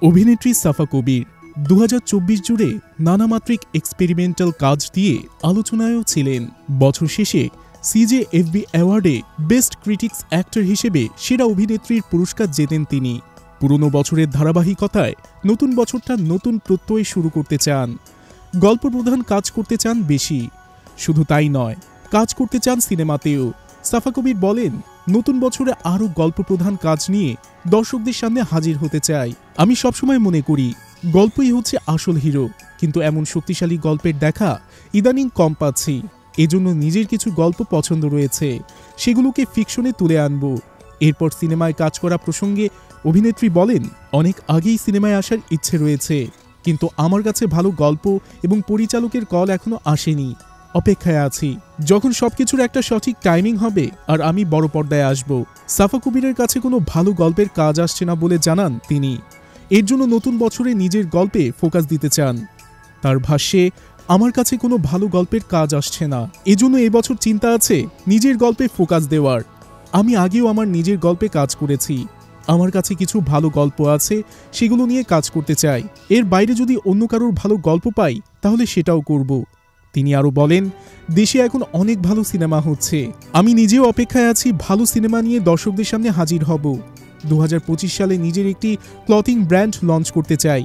অভিনেত্রী সাফা কবির ২০২৪ জুড়ে নানামাত্রিক এক্সপেরিমেন্টাল কাজ দিয়ে আলোচনায়ও ছিলেন। বছর শেষে সিজেএফবি অ্যাওয়ার্ডে বেস্ট ক্রিটিক্স অ্যাক্টর হিসেবে সেরা অভিনেত্রীর পুরস্কার জেতেন তিনি। পুরনো বছরের ধারাবাহিকতায় নতুন বছরটা নতুন প্রত্যয় শুরু করতে চান। গল্পপ্রধান কাজ করতে চান বেশি, শুধু তাই নয়, কাজ করতে চান সিনেমাতেও। সাফা কবির বলেন, নতুন বছরে আরও গল্পপ্রধান কাজ নিয়ে দর্শকদের সামনে হাজির হতে চাই। আমি সবসময় মনে করি গল্পই হচ্ছে আসল হিরো, কিন্তু এমন শক্তিশালী গল্পের দেখা ইদানিং কম পাচ্ছি। এজন্য নিজের কিছু গল্প পছন্দ রয়েছে, সেগুলোকে ফিকশনে তুলে আনব। এরপর সিনেমায় কাজ করা প্রসঙ্গে অভিনেত্রী বলেন, অনেক আগেই সিনেমায় আসার ইচ্ছে রয়েছে, কিন্তু আমার কাছে ভালো গল্প এবং পরিচালকের কল এখনো আসেনি। অপেক্ষায় আছি, যখন সবকিছুর একটা সঠিক টাইমিং হবে আর আমি বড় পর্দায় আসব। সাফা কবিরের কাছে কোনো ভালো গল্পের কাজ আসছে না বলে জানান তিনি। এর জন্য নতুন বছরে নিজের গল্পে ফোকাস দিতে চান। তার ভাষ্যে, আমার কাছে কোনো ভালো গল্পের কাজ আসছে না, এজন্য এবছর চিন্তা আছে নিজের গল্পে ফোকাস দেওয়ার। আমি আগেও আমার নিজের গল্পে কাজ করেছি, আমার কাছে কিছু ভালো গল্প আছে, সেগুলো নিয়ে কাজ করতে চাই। এর বাইরে যদি অন্য কারোর ভালো গল্প পাই তাহলে সেটাও করব। তিনি আরও বলেন, দেশে এখন অনেক ভালো সিনেমা হচ্ছে, আমি নিজেও অপেক্ষায় আছি ভালো সিনেমা নিয়ে দর্শকদের সামনে হাজির হব। ২০২৫ সালে নিজের একটি ক্লথিং ব্র্যান্ড লঞ্চ করতে চাই।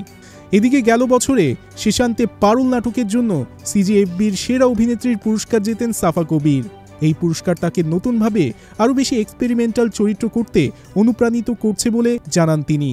এদিকে গেল বছরে শেষান্তে পারুল নাটকের জন্য সিজেএফবির সেরা অভিনেত্রীর পুরস্কার জেতেন সাফা কবির। এই পুরস্কার তাকে নতুনভাবে আরও বেশি এক্সপেরিমেন্টাল চরিত্র করতে অনুপ্রাণিত করছে বলে জানান তিনি।